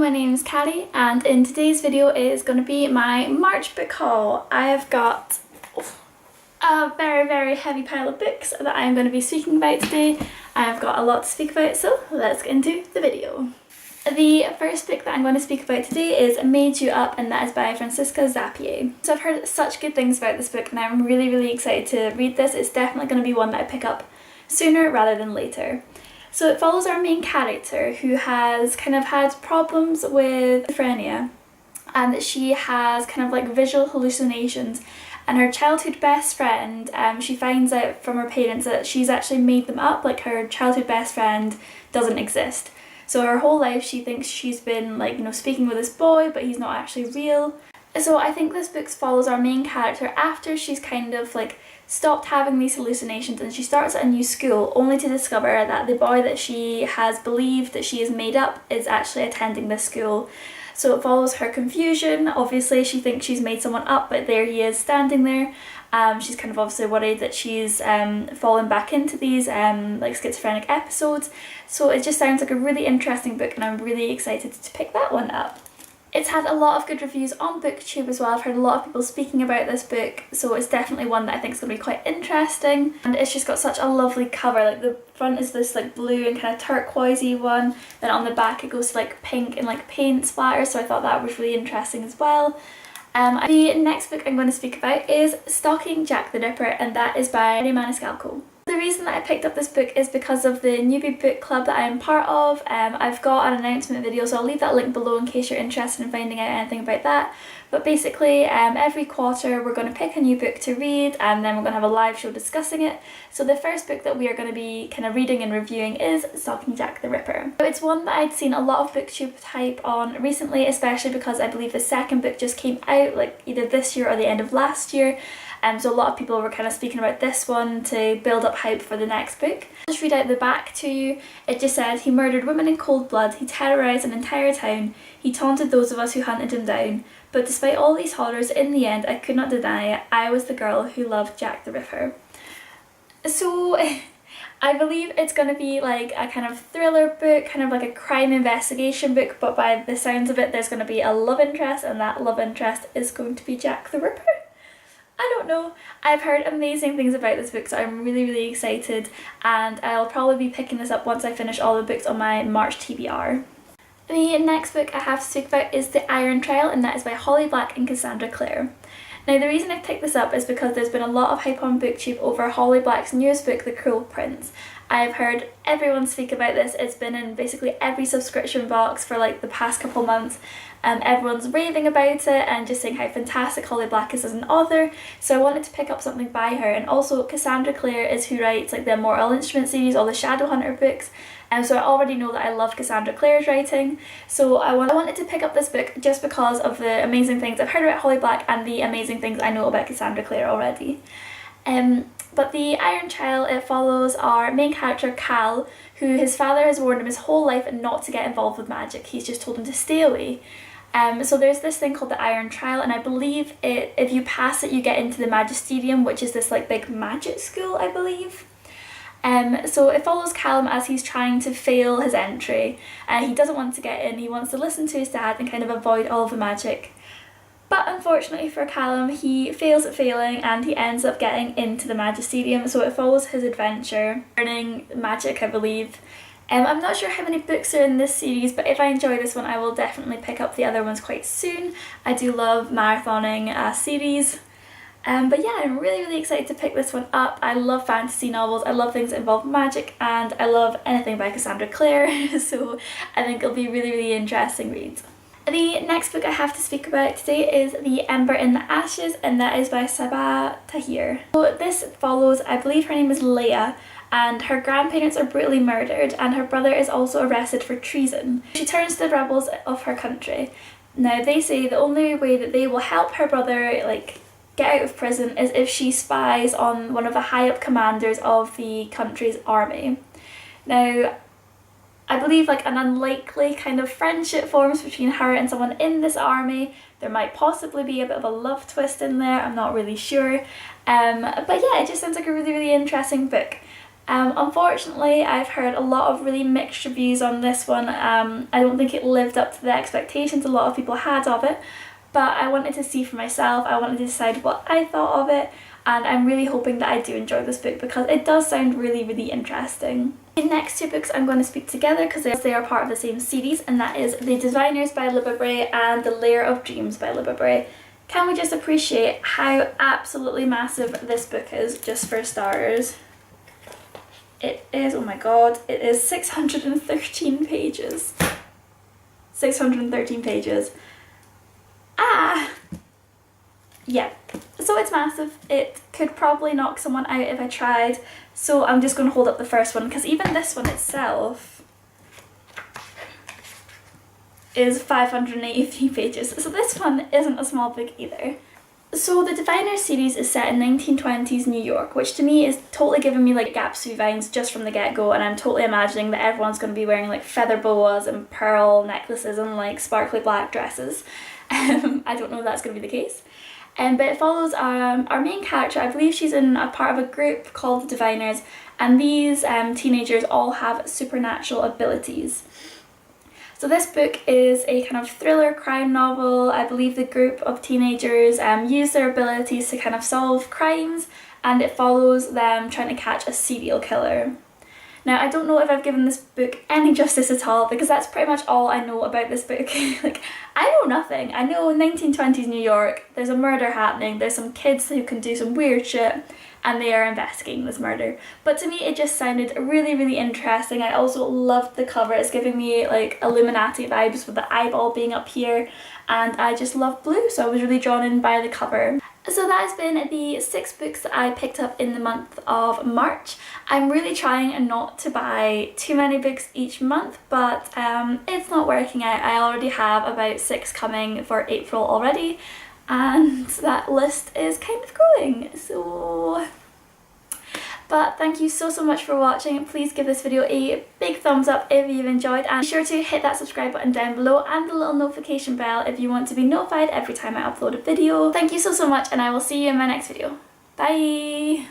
my name is Carrie and in today's video is going to be my March book haul. I have got a very heavy pile of books that I am going to be speaking about today. I've got a lot to speak about, so let's get into the video. The first book that I'm going to speak about today is Made You Up, and that is by Francesca Zappia. So I've heard such good things about this book and I'm really excited to read this. It's definitely going to be one that I pick up sooner rather than later. So it follows our main character who has kind of had problems with schizophrenia, and she has kind of like visual hallucinations, and her childhood best friend, she finds out from her parents that she's actually made them up, like her childhood best friend doesn't exist. So her whole life she thinks she's been like, speaking with this boy, but he's not actually real. So I think this book follows our main character after she's kind of like stopped having these hallucinations and she starts at a new school, only to discover that the boy that she has believed that she has made up is actually attending this school. So it follows her confusion. Obviously she thinks she's made someone up, but there he is standing there. She's kind of obviously worried that she's fallen back into these like schizophrenic episodes. So it just sounds like a really interesting book and I'm really excited to pick that one up. It's had a lot of good reviews on BookTube as well. I've heard a lot of people speaking about this book, so it's definitely one that I think is going to be quite interesting. And it's just got such a lovely cover. Like the front is this like blue and kind of turquoisey one, then on the back it goes to like pink and like paint splatters, so I thought that was really interesting as well. The next book I'm going to speak about is Stalking Jack the Ripper, and that is by Maniscalco. The reason that I picked up this book is because of the Newbie book club that I am part of. I've got an announcement video, so I'll leave that link below in case you're interested in finding out anything about that. But basically every quarter we're going to pick a new book to read and then we're going to have a live show discussing it. So the first book that we are going to be kind of reading and reviewing is Stalking Jack the Ripper. So it's one that I'd seen a lot of BookTube hype on recently, especially because I believe the second book just came out like either this year or the end of last year. So a lot of people were kind of speaking about this one to build up hype for the next book. I'll just read out the back to you. It just said, "He murdered women in cold blood, he terrorised an entire town, he taunted those of us who hunted him down. But despite all these horrors, in the end, I could not deny it, I was the girl who loved Jack the Ripper." So I believe it's going to be like a kind of thriller book, kind of like a crime investigation book, but by the sounds of it there's going to be a love interest, and that love interest is going to be Jack the Ripper. I don't know. I've heard amazing things about this book, so I'm really excited, and I'll probably be picking this up once I finish all the books on my March TBR. The next book I have to speak about is The Iron Trial, and that is by Holly Black and Cassandra Clare. Now the reason I've picked this up is because there's been a lot of hype on BookTube over Holly Black's newest book, The Cruel Prince. I've heard everyone speak about this. It's been in basically every subscription box for like the past couple months. Everyone's raving about it and just saying how fantastic Holly Black is as an author, so I wanted to pick up something by her. And also Cassandra Clare is who writes like the Immortal Instrument series, all the Shadowhunter books, and so I already know that I love Cassandra Clare's writing, so I wanted to pick up this book just because of the amazing things I've heard about Holly Black and the amazing things I know about Cassandra Clare already. But The Iron Trial, it follows our main character Cal, who his father has warned him his whole life not to get involved with magic. He's just told him to stay away. So there's this thing called the Iron Trial, and I believe if you pass it you get into the Magisterium, which is this like big magic school, I believe. So it follows Callum as he's trying to fail his entry. He doesn't want to get in, he wants to listen to his dad and kind of avoid all of the magic. But unfortunately for Callum, he fails at failing and he ends up getting into the Magisterium, so it follows his adventure, learning magic, I believe. I'm not sure how many books are in this series, but if I enjoy this one I will definitely pick up the other ones quite soon. I do love marathoning a series. But yeah, I'm really excited to pick this one up. I love fantasy novels, I love things that involve magic, and I love anything by Cassandra Clare, so I think it'll be a really interesting read. The next book I have to speak about today is The Ember in the Ashes, and that is by Sabaa Tahir. So this follows, I believe her name is Leah, and her grandparents are brutally murdered and her brother is also arrested for treason. She turns to the rebels of her country. Now they say the only way that they will help her brother like get out of prison is if she spies on one of the high up commanders of the country's army. Now I believe like an unlikely kind of friendship forms between her and someone in this army. There might possibly be a bit of a love twist in there, I'm not really sure. But yeah, it just sounds like a really interesting book. Unfortunately, I've heard a lot of really mixed reviews on this one. I don't think it lived up to the expectations a lot of people had of it, but I wanted to see for myself. I wanted to decide what I thought of it, and I'm really hoping that I do enjoy this book because it does sound really, really interesting. The next two books I'm going to speak together because they are part of the same series, and that is The Diviners by Libba Bray and The Lair of Dreams by Libba Bray. Can we just appreciate how absolutely massive this book is, just for starters? It is, oh my god, it is 613 pages. 613 pages. Yeah, so it's massive. It could probably knock someone out if I tried, so I'm just going to hold up the first one because even this one itself is 583 pages, so this one isn't a small book either. So the Diviner series is set in 1920s New York, which to me is totally giving me like Gapsu vibes just from the get-go, and I'm totally imagining that everyone's going to be wearing like feather boas and pearl necklaces and like sparkly black dresses. I don't know if that's going to be the case. But it follows our main character. I believe she's in a part of a group called the Diviners, and these teenagers all have supernatural abilities. So this book is a kind of thriller crime novel. I believe the group of teenagers use their abilities to kind of solve crimes, and it follows them trying to catch a serial killer. Now, I don't know if I've given this book any justice at all because that's pretty much all I know about this book. Like, I know nothing. I know 1920s New York, there's a murder happening, there's some kids who can do some weird shit, and they are investigating this murder. But to me, it just sounded really, really interesting. I also loved the cover. It's giving me like Illuminati vibes with the eyeball being up here, and I just love blue, so I was really drawn in by the cover. So that has been the 6 books that I picked up in the month of March. I'm really trying not to buy too many books each month, but it's not working out. I already have about 6 coming for April already, and that list is kind of growing, so... But thank you so much for watching. Please give this video a big thumbs up if you've enjoyed, and be sure to hit that subscribe button down below and the little notification bell if you want to be notified every time I upload a video. Thank you so much, and I will see you in my next video. Bye!